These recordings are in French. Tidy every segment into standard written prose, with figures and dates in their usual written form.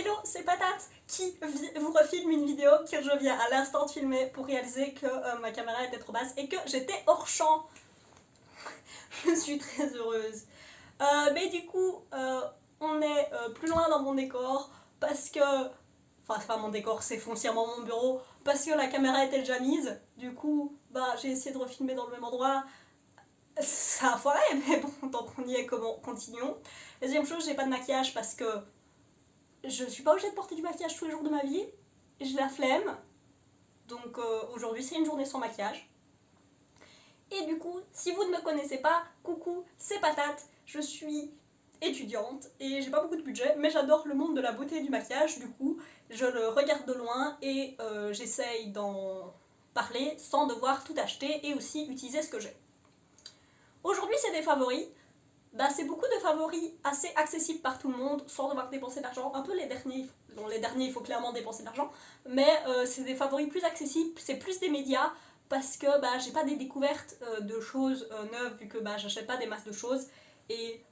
Hello, c'est Patate qui vous refilme une vidéo que je viens à l'instant de filmer pour réaliser que ma caméra était trop basse et que j'étais hors champ. Je suis très heureuse. Mais du coup, on est plus loin dans mon décor parce que... Enfin, c'est pas mon décor, c'est foncièrement mon bureau. Parce que la caméra était déjà mise. Du coup, bah, j'ai essayé de refilmer dans le même endroit. Ça a foiré, mais bon, tant qu'on y est, continuons. Deuxième chose, j'ai pas de maquillage parce que je suis pas obligée de porter du maquillage tous les jours de ma vie. J'ai la flemme. Donc aujourd'hui, c'est une journée sans maquillage. Et du coup, si vous ne me connaissez pas, coucou, c'est Patate. Je suis étudiante et j'ai pas beaucoup de budget, mais j'adore le monde de la beauté et du maquillage. Du coup, je le regarde de loin et j'essaye d'en parler sans devoir tout acheter et aussi utiliser ce que j'ai. Aujourd'hui, c'est des favoris. Bah, c'est beaucoup de favoris assez accessibles par tout le monde sans devoir dépenser d'argent. Un peu les derniers, bon, les derniers il faut clairement dépenser de l'argent, mais c'est des favoris plus accessibles, c'est plus des médias parce que bah, j'ai pas des découvertes de choses neuves vu que bah, j'achète pas des masses de choses et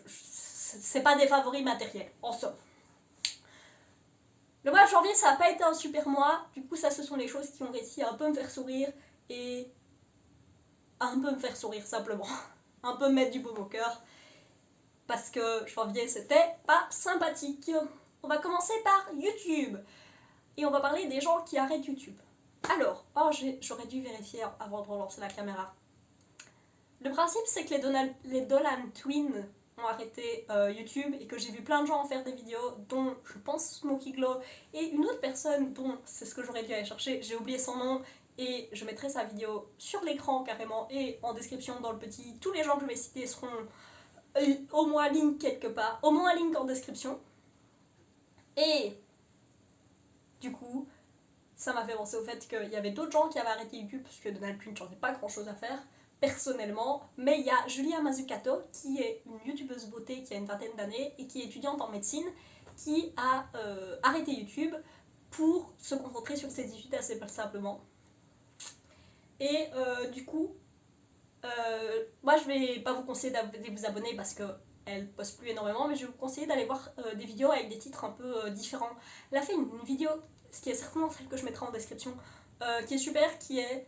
c'est pas des favoris matériels en somme. Le mois de janvier ça a pas été un super mois, du coup ça ce sont les choses qui ont réussi à un peu me faire sourire et à un peu me faire sourire simplement. Un peu me mettre du baume au cœur parce que janvier c'était pas sympathique. On va commencer par YouTube et on va parler des gens qui arrêtent YouTube. Alors, j'aurais dû vérifier avant de relancer la caméra. Le principe c'est que les Dolan Twins ont arrêté YouTube et que j'ai vu plein de gens en faire des vidéos dont je pense Smokey Glow et une autre personne dont c'est ce que j'aurais dû aller chercher, j'ai oublié son nom. Et je mettrai sa vidéo sur l'écran carrément et en description dans le petit. Tous les gens que je vais citer seront au moins link quelque part, au moins link en description. Et du coup, ça m'a fait penser au fait qu'il y avait d'autres gens qui avaient arrêté YouTube parce que Donald Trump n'en pas grand chose à faire personnellement. Mais il y a Julia Mazzucato qui est une youtubeuse beauté qui a une vingtaine d'années et qui est étudiante en médecine qui a arrêté YouTube pour se concentrer sur ses études assez simplement. Et du coup, moi je vais pas vous conseiller de vous abonner parce qu'elle poste plus énormément, mais je vais vous conseiller d'aller voir des vidéos avec des titres un peu différents. Elle a fait une vidéo, ce qui est certainement celle que je mettrai en description, qui est super, qui est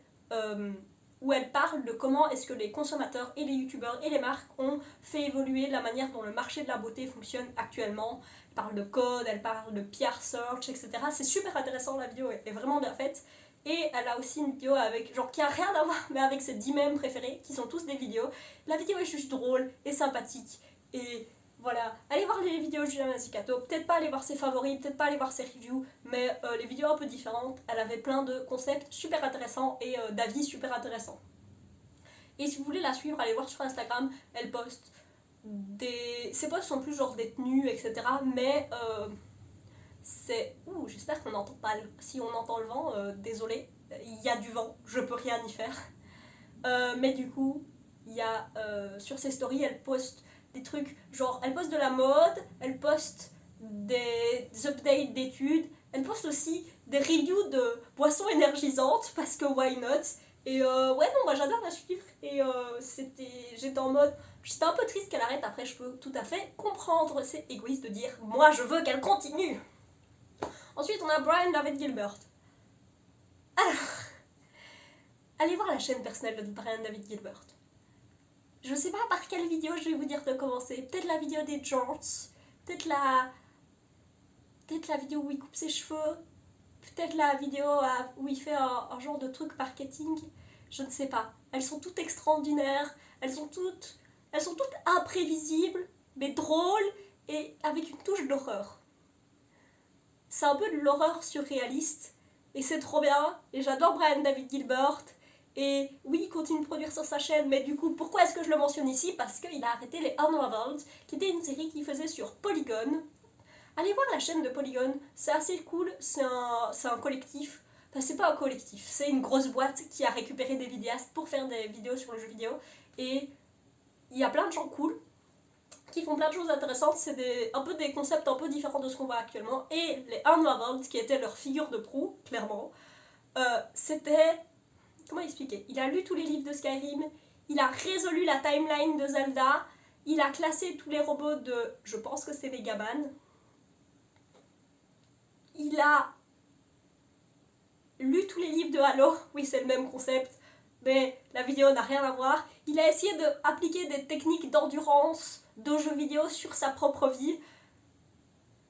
où elle parle de comment est-ce que les consommateurs et les youtubeurs et les marques ont fait évoluer la manière dont le marché de la beauté fonctionne actuellement. Elle parle de code, elle parle de PR search, etc. C'est super intéressant, la vidéo est vraiment bien faite. Et elle a aussi une vidéo avec, genre qui a rien à voir, mais avec ses 10 mèmes préférés, qui sont tous des vidéos. La vidéo est juste drôle et sympathique. Et voilà, allez voir les vidéos de Julia Mazzucato. Peut-être pas aller voir ses favoris, peut-être pas aller voir ses reviews, mais les vidéos un peu différentes. Elle avait plein de concepts super intéressants et d'avis super intéressants. Et si vous voulez la suivre, allez voir sur Instagram, elle poste ses posts sont plus genre des tenues, etc. Mais c'est... Ouh, j'espère qu'on n'entend pas... Si on entend le vent, désolé, il y a du vent, je peux rien y faire. Mais du coup, il y a... sur ses stories, elle poste des trucs, genre, elle poste de la mode, elle poste des updates d'études, elle poste aussi des reviews de boissons énergisantes, parce que why not. Et ouais, non, moi j'adore la suivre, et j'étais en mode... J'étais un peu triste qu'elle arrête, après je peux tout à fait comprendre, c'est égoïste de dire « Moi je veux qu'elle continue !» Ensuite, on a Brian David Gilbert. Alors, allez voir la chaîne personnelle de Brian David Gilbert. Je sais pas par quelle vidéo je vais vous dire de commencer. Peut-être la vidéo des jorts, peut-être la vidéo où il coupe ses cheveux, peut-être la vidéo où il fait un genre de truc marketing. Je ne sais pas. Elles sont toutes extraordinaires, elles sont toutes imprévisibles, mais drôles et avec une touche d'horreur. C'est un peu de l'horreur surréaliste et c'est trop bien et j'adore Brian David Gilbert et oui il continue de produire sur sa chaîne, mais du coup pourquoi est-ce que je le mentionne ici? Parce qu'il a arrêté les Unraveled qui était une série qu'il faisait sur Polygon. Allez voir la chaîne de Polygon, c'est assez cool, c'est un collectif, enfin c'est pas un collectif, c'est une grosse boîte qui a récupéré des vidéastes pour faire des vidéos sur le jeu vidéo et il y a plein de gens cool qui font plein de choses intéressantes, c'est un peu des concepts un peu différents de ce qu'on voit actuellement. Et les Unraveled, qui étaient leur figure de proue, clairement, c'était... Comment expliquer? Il a lu tous les livres de Skyrim, il a résolu la timeline de Zelda, il a classé tous les robots de... Je pense que c'est Megaman. il a lu tous les livres de Halo, oui c'est le même concept, mais la vidéo n'a rien à voir. Il a essayé d'appliquer des techniques d'endurance de jeux vidéo sur sa propre vie,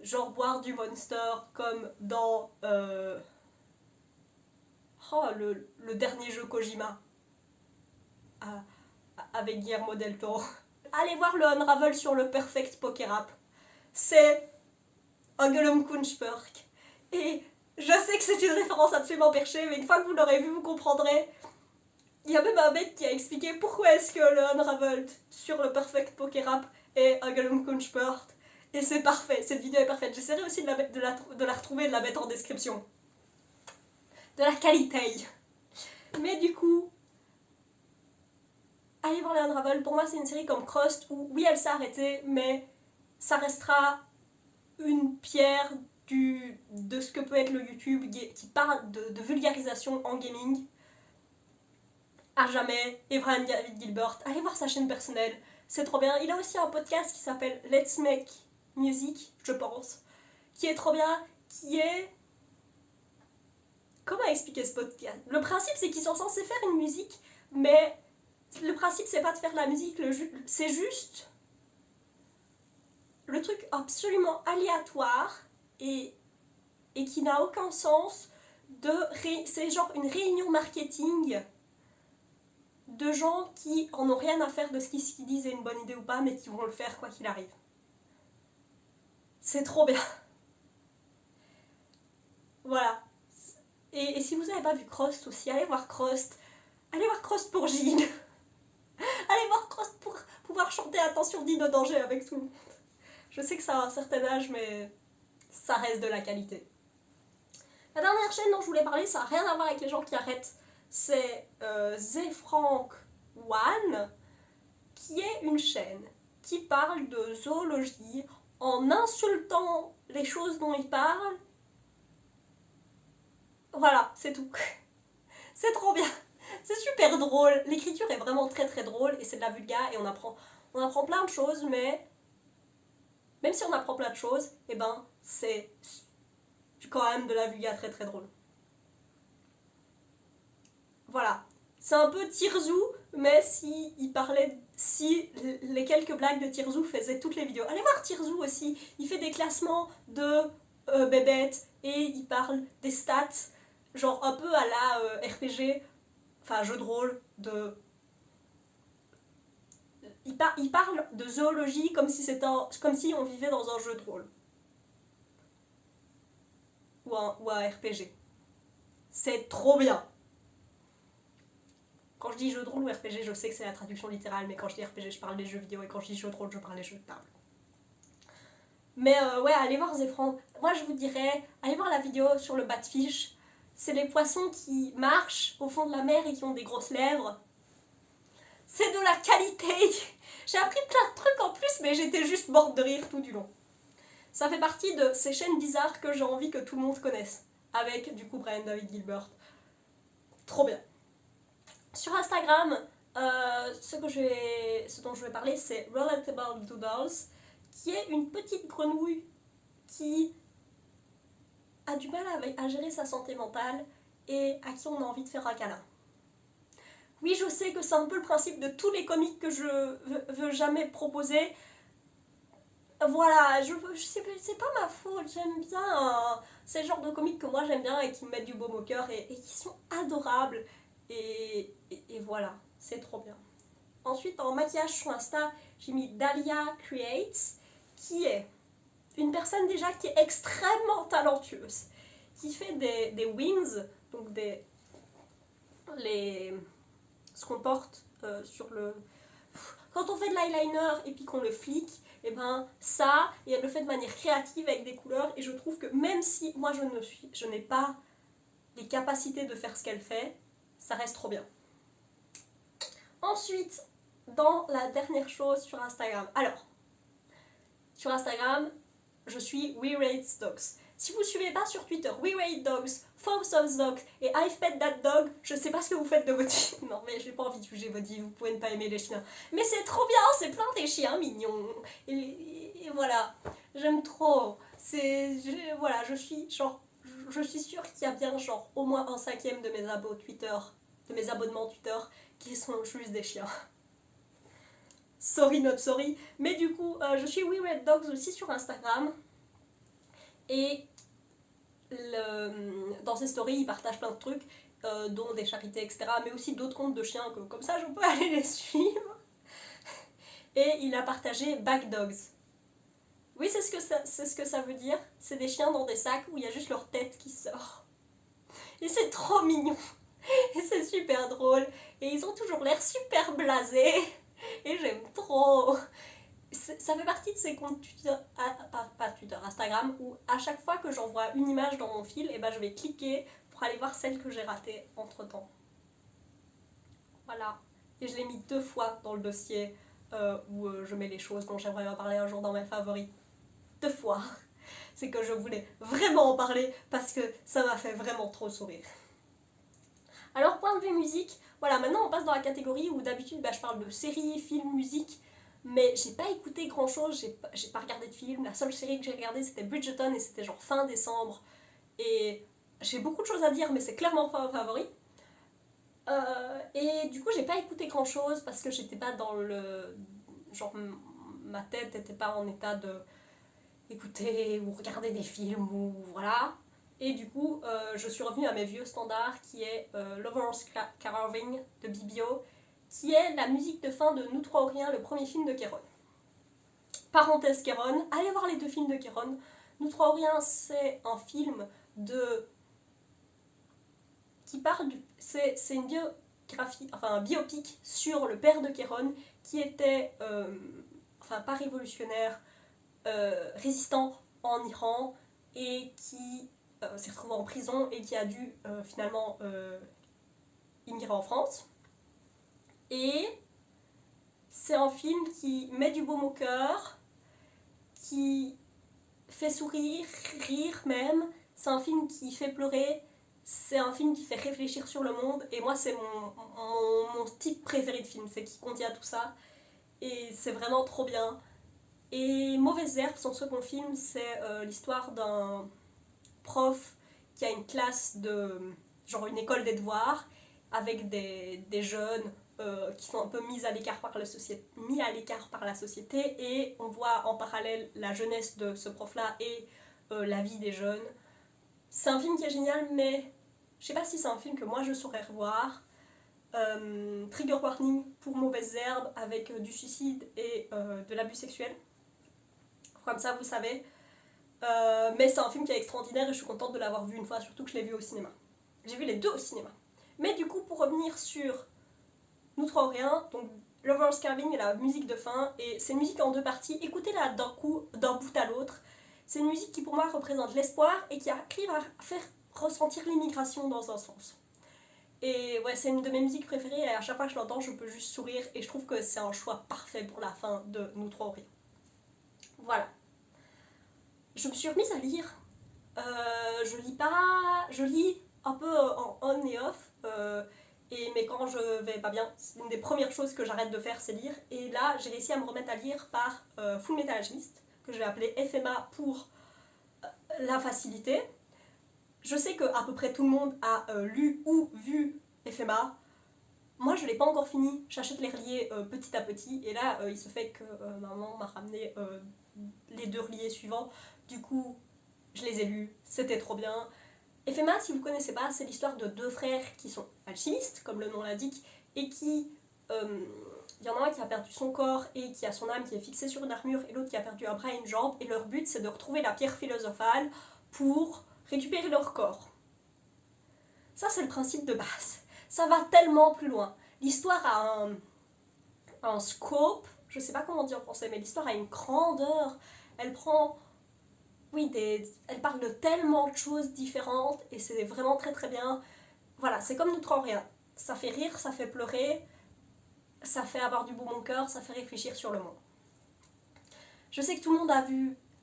genre boire du Monster comme dans le dernier jeu Kojima avec Guillermo del Toro. Allez voir le Unravel sur le Perfect Poker App. C'est un Gollum Kunchperk. Et je sais que c'est une référence absolument perchée, mais une fois que vous l'aurez vu, vous comprendrez. Il y a même un mec qui a expliqué pourquoi est-ce que le Unraveled sur le Perfect Poker App est un Gollum Kunchperk. Et c'est parfait, cette vidéo est parfaite. J'essaierai aussi de la retrouver et de la mettre en description. De la qualité. Mais du coup, allez voir les Unravel. Pour moi, c'est une série comme Crust où, oui, elle s'est arrêtée, mais ça restera une pierre de ce que peut être le YouTube qui parle de vulgarisation en gaming. À jamais. Et Brian David Gilbert, allez voir sa chaîne personnelle, c'est trop bien. Il a aussi un podcast qui s'appelle Let's Make Music, je pense, qui est trop bien, qui est... Comment expliquer ce podcast? Le principe, c'est qu'ils sont censés faire une musique, mais le principe, c'est pas de faire la musique, c'est juste le truc absolument aléatoire et qui n'a aucun sens. C'est genre une réunion marketing de gens qui en ont rien à faire de ce qu'ils disent est une bonne idée ou pas, mais qui vont le faire quoi qu'il arrive. C'est trop bien. Voilà. Et si vous n'avez pas vu Crust aussi, allez voir Crust. Allez voir Crust pour Gilles. Allez voir Crust pour pouvoir chanter Attention Dino Danger avec tout le monde. Je sais que ça a un certain âge, mais ça reste de la qualité. La dernière chaîne dont je voulais parler, ça n'a rien à voir avec les gens qui arrêtent. C'est Zefrank One, qui est une chaîne qui parle de zoologie en insultant les choses dont il parle. Voilà, c'est tout. C'est trop bien. C'est super drôle. L'écriture est vraiment très très drôle et c'est de la vulga et on apprend plein de choses, mais même si on apprend plein de choses, eh ben c'est quand même de la vulga très très drôle. Voilà. C'est un peu Tirzou, mais si les quelques blagues de Tirzou faisaient toutes les vidéos. Allez voir Tirzou aussi, il fait des classements de bébêtes et il parle des stats, genre un peu à la RPG, enfin jeu de rôle, il parle de zoologie comme si on vivait dans un jeu de rôle. Ou un RPG. C'est trop bien. Quand je dis jeu de rôle ou RPG, je sais que c'est la traduction littérale, mais quand je dis RPG, je parle des jeux vidéo, et quand je dis jeu de rôle, je parle des jeux de table. Mais ouais, allez voir Zefrank. Moi, je vous dirais, allez voir la vidéo sur le batfish. C'est les poissons qui marchent au fond de la mer et qui ont des grosses lèvres. C'est de la qualité. J'ai appris plein de trucs en plus, mais j'étais juste morte de rire tout du long. Ça fait partie de ces chaînes bizarres que j'ai envie que tout le monde connaisse. Avec, du coup, Brian David Gilbert. Trop bien. Sur Instagram, ce dont je vais parler, c'est Relatable Doodles, qui est une petite grenouille qui a du mal à gérer sa santé mentale et à qui on a envie de faire un câlin. Oui, je sais que c'est un peu le principe de tous les comiques que je veux jamais proposer. Voilà, c'est pas ma faute, j'aime bien. C'est le genre de comiques que moi j'aime bien et qui me mettent du baume au cœur et qui sont adorables. Et voilà, c'est trop bien. Ensuite, en maquillage sur Insta, j'ai mis Dahlia Creates, qui est une personne déjà qui est extrêmement talentueuse, qui fait des wings, donc ce qu'on porte sur le... Quand on fait de l'eyeliner et puis qu'on le flique, et ben ça, et elle le fait de manière créative avec des couleurs, et je trouve que même si moi je n'ai pas les capacités de faire ce qu'elle fait, ça reste trop bien. Ensuite, dans la dernière chose sur Instagram. Alors, sur Instagram, je suis We Rate Dogs. Si vous ne suivez pas sur Twitter, We Rate Dogs, Force of Dogs et I've Pet That Dog, je sais pas ce que vous faites de votre vie. Non, mais j'ai pas envie de juger votre vie, vous pouvez ne pas aimer les chiens. Mais c'est trop bien, c'est plein des chiens mignons. Et voilà, j'aime trop. Voilà, je suis genre je suis sûre qu'il y a bien genre au moins un cinquième de mes abos Twitter, de mes abonnements Twitter, qui sont juste des chiens. Sorry not sorry. Mais du coup, je suis We Red Dogs aussi sur Instagram. Et dans ses stories, il partage plein de trucs, dont des charités, etc. Mais aussi d'autres comptes de chiens, que comme ça je peux aller les suivre. Et il a partagé Back Dogs. Oui, c'est ce que ça veut dire. C'est des chiens dans des sacs où il y a juste leur tête qui sort. Et c'est trop mignon. Et c'est super drôle. Et ils ont toujours l'air super blasés. Et j'aime trop. Ça fait partie de ces comptes Twitter, pas Twitter, Instagram, où à chaque fois que j'envoie une image dans mon fil, et ben je vais cliquer pour aller voir celle que j'ai ratée entre temps. Voilà. Et je l'ai mis 2 fois dans le dossier où je mets les choses dont j'aimerais en parler un jour dans mes favoris. 2 fois. C'est que je voulais vraiment en parler parce que ça m'a fait vraiment trop sourire. Alors, point de vue musique, voilà, maintenant on passe dans la catégorie où d'habitude je parle de séries, films, musique, mais j'ai pas écouté grand chose, j'ai pas regardé de film. La seule série que j'ai regardée c'était Bridgerton et c'était genre fin décembre. Et j'ai beaucoup de choses à dire, mais c'est clairement pas un favori. Et du coup, j'ai pas écouté grand chose parce que j'étais pas dans le. Genre, ma tête était pas en état de écouter ou regarder des films ou voilà. Et du coup, je suis revenue à mes vieux standards qui est Lover's Carving de BBO, qui est la musique de fin de Nous trois ou rien, le premier film de Kéron. Parenthèse Kéron, allez voir les 2 films de Kéron. Nous trois ou rien, c'est un film de qui parle du. C'est une biographie, enfin un biopic sur le père de Kéron qui était, enfin pas révolutionnaire, résistant en Iran et qui s'est retrouvé en prison et qui a dû finalement immigrer en France. Et c'est un film qui met du baume au cœur, qui fait sourire, rire même. C'est un film qui fait pleurer. C'est un film qui fait réfléchir sur le monde. Et moi, c'est mon type préféré de film. C'est qui contient tout ça. Et c'est vraiment trop bien. Et Mauvaises Herbes, son second film, c'est l'histoire d'un prof qui a une classe de. Genre une école des devoirs, avec des jeunes qui sont un peu mis à l'écart par la société, et on voit en parallèle la jeunesse de ce prof-là et la vie des jeunes. C'est un film qui est génial, mais je sais pas si c'est un film que moi je saurais revoir. Trigger warning pour Mauvaises Herbes, avec du suicide et de l'abus sexuel. Comme ça, vous savez. Mais c'est un film qui est extraordinaire et je suis contente de l'avoir vu une fois, surtout que je l'ai vu au cinéma. J'ai vu les 2 au cinéma. Mais du coup, pour revenir sur Nous trois ou rien, donc Lover's Carving et la musique de fin, et c'est une musique en 2 parties, écoutez-la d'un coup, d'un bout à l'autre. C'est une musique qui pour moi représente l'espoir et qui arrive à faire ressentir l'immigration dans un sens. Et ouais, c'est une de mes musiques préférées et à chaque fois que je l'entends, je peux juste sourire et je trouve que c'est un choix parfait pour la fin de Nous trois ou rien. Voilà. Je me suis remise à lire. Je lis un peu en on et off. Mais quand je vais pas bien, c'est une des premières choses que j'arrête de faire, c'est lire. Et là, j'ai réussi à me remettre à lire par Full Metal Alchemist, que je vais appeler FMA pour la facilité. Je sais que à peu près tout le monde a lu ou vu FMA. Moi, je ne l'ai pas encore fini. J'achète les reliés petit à petit. Et là, il se fait que maman m'a ramené les 2 reliés suivants. Du coup, je les ai lus. C'était trop bien. FMA, si vous ne connaissez pas, c'est l'histoire de 2 frères qui sont alchimistes, comme le nom l'indique, et qui... il y en a un qui a perdu son corps et qui a son âme qui est fixée sur une armure, et l'autre qui a perdu un bras et une jambe, et leur but, c'est de retrouver la pierre philosophale pour récupérer leur corps. Ça, c'est le principe de base. Ça va tellement plus loin. L'histoire a un scope, je sais pas comment dire en français, mais l'histoire a une grandeur. Elle prend... Oui, elle parle de tellement de choses différentes et c'est vraiment très très bien. Voilà, c'est comme Nous trois ou rien. Ça fait rire, ça fait pleurer, ça fait avoir du baume au cœur, ça fait réfléchir sur le monde. Je sais que tout le monde a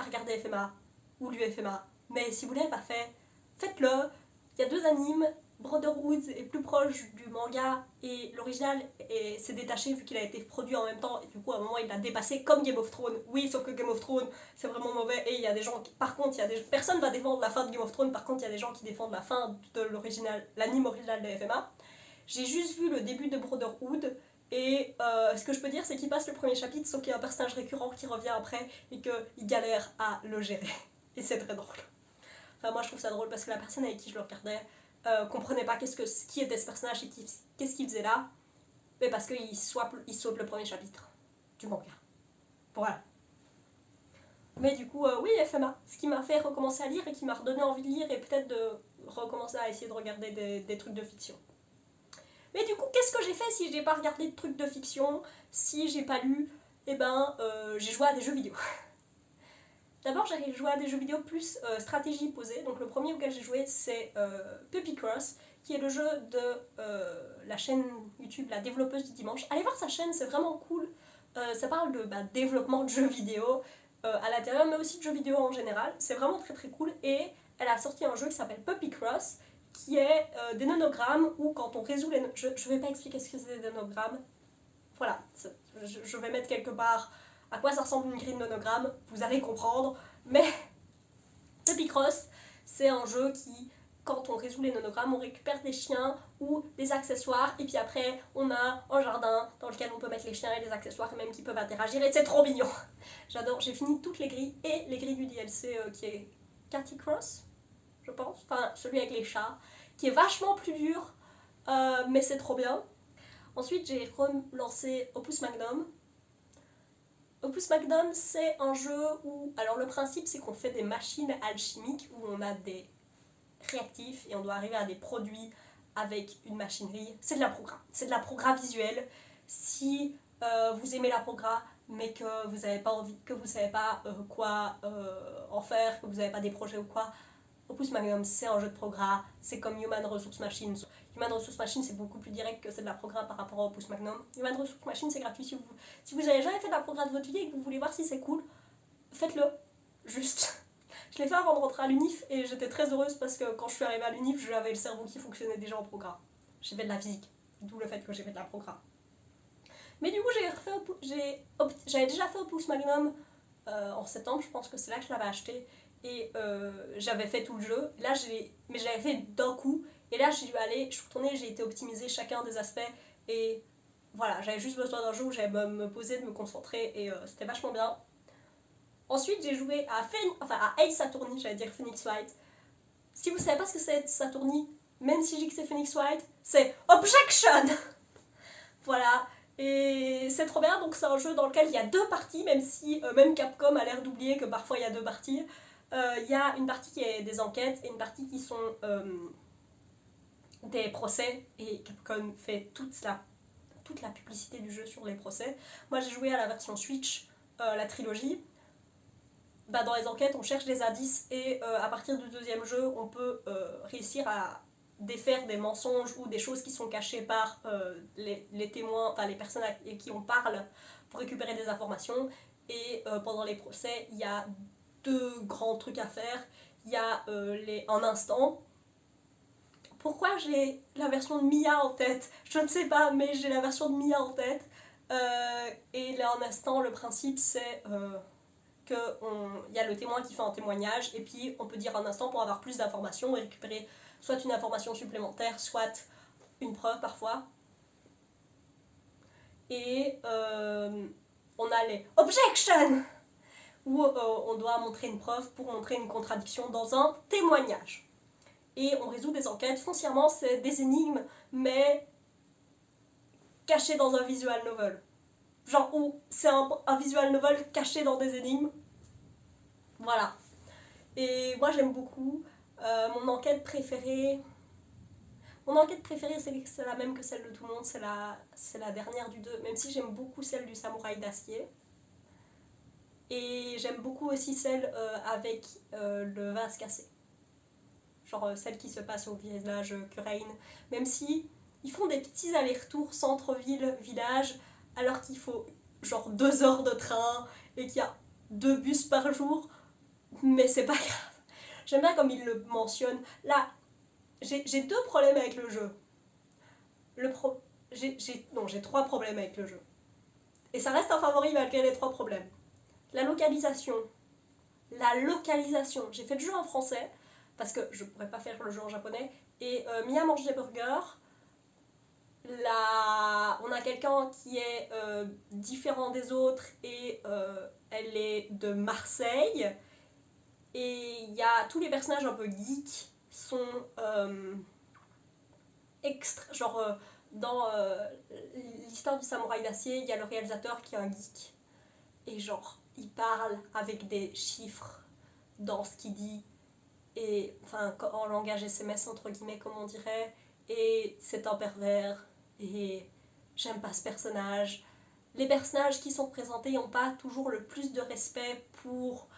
regardé FMA ou lu FMA, mais si vous ne l'avez pas fait, faites-le. Il y a 2 animes Brotherhood est plus proche du manga et l'original s'est détaché vu qu'il a été produit en même temps et du coup à un moment il l'a dépassé comme Game of Thrones. Oui, sauf que Game of Thrones c'est vraiment mauvais et il y a des gens qui, par contre, personne va défendre la fin de Game of Thrones, par contre il y a des gens qui défendent la fin de l'original, l'anime original de FMA. J'ai juste vu le début de Brotherhood et ce que je peux dire c'est qu'il passe le premier chapitre sauf qu'il y a un personnage récurrent qui revient après et qu'il galère à le gérer et c'est très drôle. Enfin moi je trouve ça drôle parce que la personne avec qui je le regardais comprenait pas qui était ce personnage et qu'est-ce qu'il faisait là, mais parce qu'il saute le premier chapitre du manga. Voilà. Mais du coup, oui, FMA, ce qui m'a fait recommencer à lire et qui m'a redonné envie de lire et peut-être de recommencer à essayer de regarder des trucs de fiction. Mais du coup, qu'est-ce que j'ai fait si j'ai pas regardé de trucs de fiction, si j'ai pas lu? Eh ben, j'ai joué à des jeux vidéo. D'abord, j'ai joué à des jeux vidéo plus stratégie posée. Donc le premier auquel j'ai joué, c'est Puppy Cross, qui est le jeu de la chaîne YouTube La Développeuse du Dimanche. Allez voir sa chaîne, c'est vraiment cool. Ça parle de développement de jeux vidéo à l'intérieur, mais aussi de jeux vidéo en général. C'est vraiment très très cool. Et elle a sorti un jeu qui s'appelle Puppy Cross, qui est des nonogrammes où quand on résout les... Je vais pas expliquer ce que c'est des nonogrammes. Voilà, je vais mettre quelque part à quoi ça ressemble une grille de nonogrammes, vous allez comprendre, mais Puppy Cross, c'est un jeu qui, quand on résout les nonogrammes, on récupère des chiens ou des accessoires, et puis après, on a un jardin dans lequel on peut mettre les chiens et les accessoires, même qui peuvent interagir, et c'est trop mignon. J'adore, j'ai fini toutes les grilles, et les grilles du DLC qui est Catty Cross, je pense, enfin celui avec les chats, qui est vachement plus dur, mais c'est trop bien. Ensuite, j'ai relancé Opus Magnum. Opus Magnum, c'est un jeu où... Alors le principe, c'est qu'on fait des machines alchimiques où on a des réactifs et on doit arriver à des produits avec une machinerie. C'est de la progra. C'est de la progra visuelle. Si vous aimez la progra, mais que vous n'avez pas envie, que vous ne savez pas quoi en faire, que vous n'avez pas des projets ou quoi, Opus Magnum, c'est un jeu de progra. C'est comme Human Resource Machine. Human Resource Machine, c'est beaucoup plus direct que c'est de la progra par rapport à Opus Magnum. Human Resource Machine, c'est gratuit. Si vous avez jamais fait de la progra de votre vie et que vous voulez voir si c'est cool, faites-le. Juste. Je l'ai fait avant de rentrer à l'UNIF et j'étais très heureuse parce que quand je suis arrivée à l'UNIF, j'avais le cerveau qui fonctionnait déjà en progra. J'ai fait de la physique, d'où le fait que j'ai fait de la progra. Mais du coup, j'avais déjà fait Opus Magnum en septembre, je pense que c'est là que je l'avais acheté. Et j'avais fait tout le jeu. Là, mais j'avais fait d'un coup. Et là, je suis retournée, j'ai été optimiser chacun des aspects. Et voilà, j'avais juste besoin d'un jeu où j'allais me poser, de me concentrer. Et c'était vachement bien. Ensuite, j'ai joué à Ace Attorney, j'allais dire Phoenix Wright. Si vous savez pas ce que c'est Ace Attorney, même si je dis que c'est Phoenix Wright, c'est Objection. Voilà. Et c'est trop bien, donc c'est un jeu dans lequel il y a deux parties, même si même Capcom a l'air d'oublier que parfois il y a deux parties. Il y a une partie qui est des enquêtes et une partie qui sont des procès, et Capcom fait toute la publicité du jeu sur les procès. Moi j'ai joué à la version Switch, la trilogie. Dans les enquêtes on cherche des indices et à partir du deuxième jeu on peut réussir à défaire des mensonges ou des choses qui sont cachées par les témoins, enfin les personnes à qui on parle pour récupérer des informations. Et pendant les procès, il y a deux grands trucs à faire. Il y a en instant. Pourquoi j'ai la version de Mia en tête? Je ne sais pas, mais j'ai la version de Mia en tête. Et là en instant, le principe c'est qu'il y a le témoin qui fait un témoignage et puis on peut dire un instant pour avoir plus d'informations et récupérer soit une information supplémentaire, soit une preuve parfois. Et on a les objections où on doit montrer une preuve pour montrer une contradiction dans un témoignage. Et on résout des enquêtes. Foncièrement, c'est des énigmes, mais cachées dans un visual novel. Genre où c'est un visual novel caché dans des énigmes. Voilà. Et moi, j'aime beaucoup. Mon enquête préférée, c'est la même que celle de tout le monde. C'est la dernière du 2, même si j'aime beaucoup celle du samouraï d'acier. Et j'aime beaucoup aussi celle avec le vase cassé. Genre celle qui se passe au village Kurain. Même si ils font des petits allers-retours centre-ville, village, alors qu'il faut genre 2 heures de train et qu'il y a 2 bus par jour. Mais c'est pas grave. J'aime bien comme ils le mentionnent. Là, j'ai deux problèmes avec le jeu. J'ai trois problèmes avec le jeu. Et ça reste un favori malgré les trois problèmes. La localisation. J'ai fait le jeu en français, parce que je pourrais pas faire le jeu en japonais. Et Mia mange des burgers. On a quelqu'un qui est différent des autres et elle est de Marseille. Et il y a tous les personnages un peu geeks sont dans l'histoire du samouraï d'acier, il y a le réalisateur qui est un geek. Et genre, il parle avec des chiffres dans ce qu'il dit. Et enfin, en langage SMS, entre guillemets, comme on dirait. Et c'est un pervers. Et j'aime pas ce personnage. Les personnages qui sont présentés n'ont pas toujours le plus de respect pour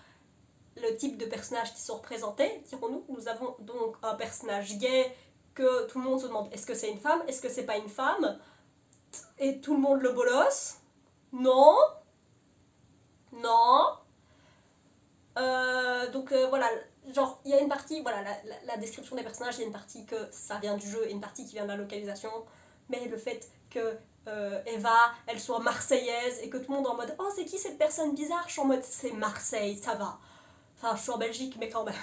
le type de personnages qui sont représentés, dirons-nous. Nous avons donc un personnage gay que tout le monde se demande est-ce que c'est une femme, est-ce que c'est pas une femme, et tout le monde le bolosse. Non. Voilà, genre il y a une partie, voilà, la description des personnages, il y a une partie que ça vient du jeu et une partie qui vient de la localisation, mais le fait que Eva, elle soit marseillaise et que tout le monde est en mode oh c'est qui cette personne bizarre, je suis en mode c'est Marseille, ça va. Enfin, je suis en Belgique, mais quand même.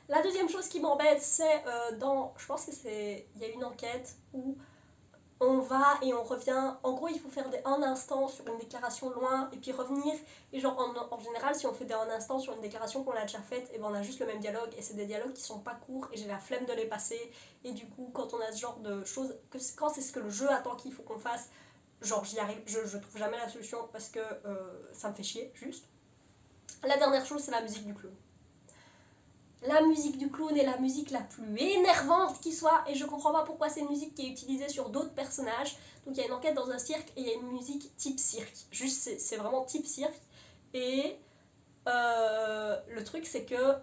La deuxième chose qui m'embête, c'est je pense que c'est. Il y a une enquête où on va et on revient. En gros, il faut faire un instant sur une déclaration loin et puis revenir. Et genre, en général, si on fait un instant sur une déclaration qu'on a déjà faite, et ben on a juste le même dialogue. Et c'est des dialogues qui sont pas courts et j'ai la flemme de les passer. Et du coup, quand on a ce genre de choses, quand c'est ce que le jeu attend qu'il faut qu'on fasse, genre j'y arrive, je trouve jamais la solution parce que ça me fait chier, juste. La dernière chose, c'est la musique du clown. La musique du clown est la musique la plus énervante qui soit, et je comprends pas pourquoi c'est une musique qui est utilisée sur d'autres personnages. Donc il y a une enquête dans un cirque et il y a une musique type cirque. Juste, c'est vraiment type cirque. Et le truc, c'est que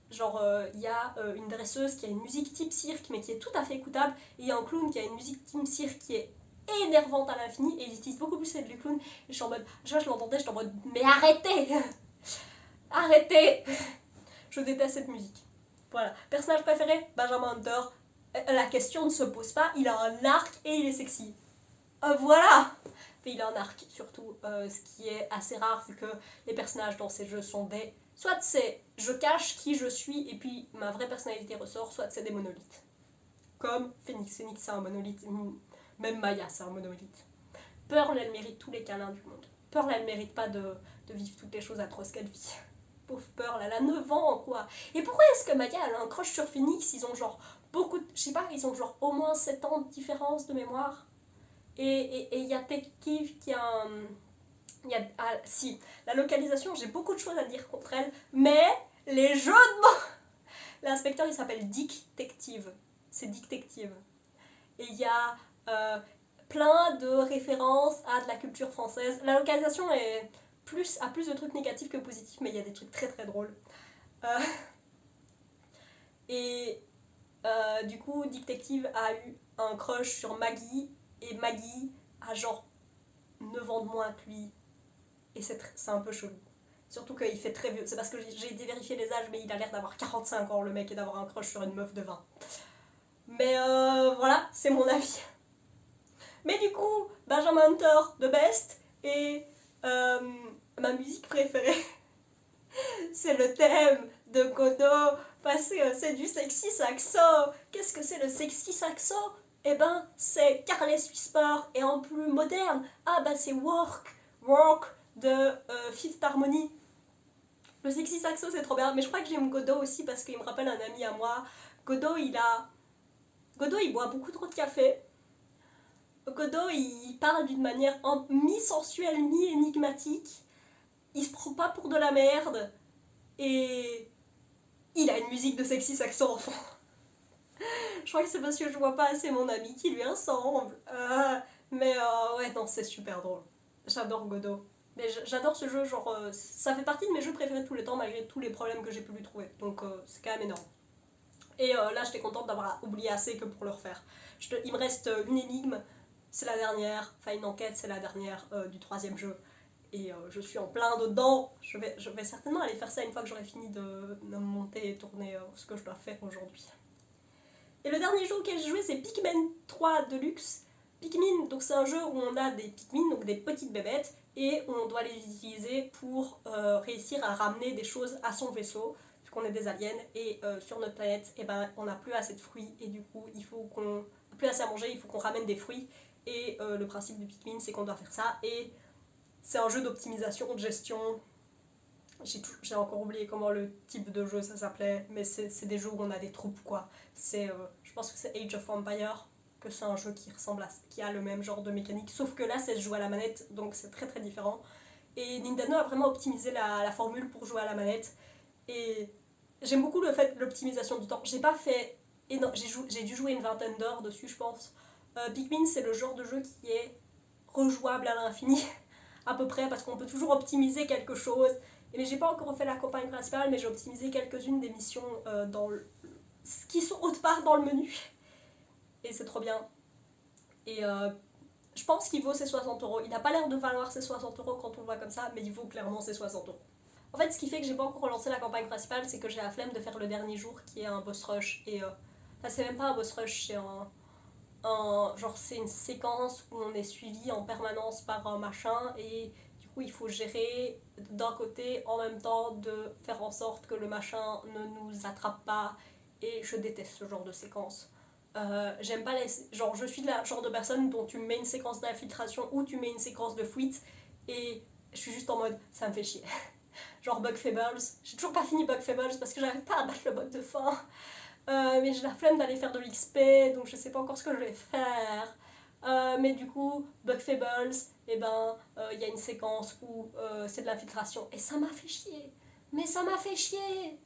genre il y a une dresseuse qui a une musique type cirque mais qui est tout à fait écoutable, et il y a un clown qui a une musique type cirque qui est énervante à l'infini, et ils utilisent beaucoup plus celle du clown. Et je suis en mode, je l'entendais, j'étais en mode mais arrêtez. Arrêtez. Je déteste cette musique. Voilà. Personnage préféré, Benjamin Hunter. La question ne se pose pas, il a un arc et il est sexy. Voilà. Mais il a un arc, surtout, ce qui est assez rare vu que les personnages dans ces jeux sont des... Soit c'est je cache qui je suis et puis ma vraie personnalité ressort, soit c'est des monolithes. Comme Phoenix. Phoenix c'est un monolithe, même Maya c'est un monolithe. Pearl elle mérite tous les câlins du monde. Pearl elle mérite pas de vivre toutes les choses atroces qu'elle vit. Pauvre Pearl, elle a 9 ans quoi. Et pourquoi est-ce que Maya elle a un crush sur Phoenix? Ils ont genre beaucoup de... Je sais pas, ils ont genre au moins 7 ans de différence de mémoire. Et il y a Tekkiv qui a un... Si, la localisation, j'ai beaucoup de choses à dire contre elle, mais les jeux de mots... L'inspecteur il s'appelle Dick Detective. C'est Dick Detective. Et il y a plein de références à de la culture française. La localisation a plus de trucs négatifs que positifs, mais il y a des trucs très très drôles. Du coup, Detective a eu un crush sur Maggie, et Maggie a genre 9 ans de moins que lui. Et c'est un peu chelou. Surtout qu'il fait très vieux. C'est parce que j'ai été vérifier les âges, mais il a l'air d'avoir 45 ans le mec et d'avoir un crush sur une meuf de 20. Mais voilà, c'est mon avis. Mais du coup, Benjamin Hunter, the best. Et ma musique préférée, c'est le thème de Godot, parce que c'est du sexy saxo. Qu'est-ce que c'est le sexy saxo? Eh ben, c'est Carles Whisper, et en plus moderne. Ah bah c'est Work de Fifth Harmony. Le sexy saxo c'est trop bien, mais je crois que j'aime Godot aussi parce qu'il me rappelle un ami à moi. Godot il boit beaucoup trop de café. Godot il parle d'une manière mi-sensuelle, mi-énigmatique. Il se prend pas pour de la merde. Et il a une musique de sexy saxo en fond. Je crois que c'est parce que je vois pas assez mon ami qui lui ressemble. Ouais, non, c'est super drôle. J'adore Godot. Mais j'adore ce jeu, genre, ça fait partie de mes jeux préférés de tous les temps, malgré tous les problèmes que j'ai pu lui trouver. Donc, c'est quand même énorme. Et là, j'étais contente d'avoir oublié assez que pour le refaire. Il me reste une énigme, c'est la dernière. Enfin, une enquête, c'est la dernière du troisième jeu. Et je suis en plein dedans. Je vais certainement aller faire ça une fois que j'aurai fini de monter et tourner ce que je dois faire aujourd'hui. Et le dernier jeu auquel j'ai joué, c'est Pikmin 3 Deluxe. Pikmin, donc c'est un jeu où on a des Pikmin, donc des petites bébêtes, et on doit les utiliser pour réussir à ramener des choses à son vaisseau, vu qu'on est des aliens, et sur notre planète, eh ben, on n'a plus assez de fruits, et du coup, il faut qu'on n'a plus assez à manger, il faut qu'on ramène des fruits, et le principe du Pikmin, c'est qu'on doit faire ça, et c'est un jeu d'optimisation, de gestion. J'ai encore oublié comment le type de jeu ça s'appelait, mais c'est des jeux où on a des troupes, quoi. Je pense que c'est Age of Empires, que c'est un jeu qui ressemble qui a le même genre de mécanique, sauf que là, c'est se joue à la manette, donc c'est très très différent. Et Nintendo a vraiment optimisé la formule pour jouer à la manette, et j'aime beaucoup le fait de l'optimisation du temps. J'ai pas fait j'ai dû jouer une vingtaine d'heures dessus, je pense. Pikmin, c'est le genre de jeu qui est rejouable à l'infini, à peu près, parce qu'on peut toujours optimiser quelque chose. Mais j'ai pas encore refait la campagne principale, mais j'ai optimisé quelques-unes des missions qui sont autre part dans le menu. Et c'est trop bien. Et je pense qu'il vaut ses 60€. Il n'a pas l'air de valoir ses 60€ quand on le voit comme ça, mais il vaut clairement ses 60€. En fait, ce qui fait que j'ai pas encore relancé la campagne principale, c'est que j'ai la flemme de faire le dernier jour qui est un boss rush. Et enfin, c'est même pas un boss rush, c'est genre c'est une séquence où on est suivi en permanence par un machin, et du coup il faut gérer d'un côté en même temps de faire en sorte que le machin ne nous attrape pas, et je déteste ce genre de séquence. J'aime pas genre je suis de la genre de personne dont tu mets une séquence d'infiltration ou tu mets une séquence de fuite et je suis juste en mode ça me fait chier. Genre Bug Fables, j'ai toujours pas fini Bug Fables parce que j'arrive pas à battre le bug de fin. Mais j'ai la flemme d'aller faire de l'XP, donc je sais pas encore ce que je vais faire. Mais du coup, Bug Fables, et ben, y a une séquence où c'est de l'infiltration. Et ça m'a fait chier. Mais ça m'a fait chier.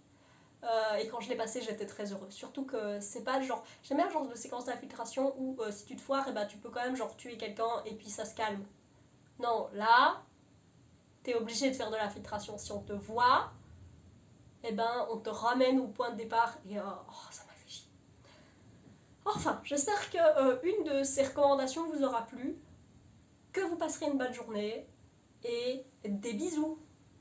Et quand je l'ai passé, j'étais très heureuse. Surtout que c'est pas le genre. J'aime bien le genre de séquence d'infiltration où si tu te foires, et ben, tu peux quand même genre tuer quelqu'un et puis ça se calme. Non, là, t'es obligé de faire de l'infiltration. Si on te voit, et ben, on te ramène au point de départ et ça m'a fait chier. Enfin, j'espère que une de ces recommandations vous aura plu, que vous passerez une bonne journée et des bisous.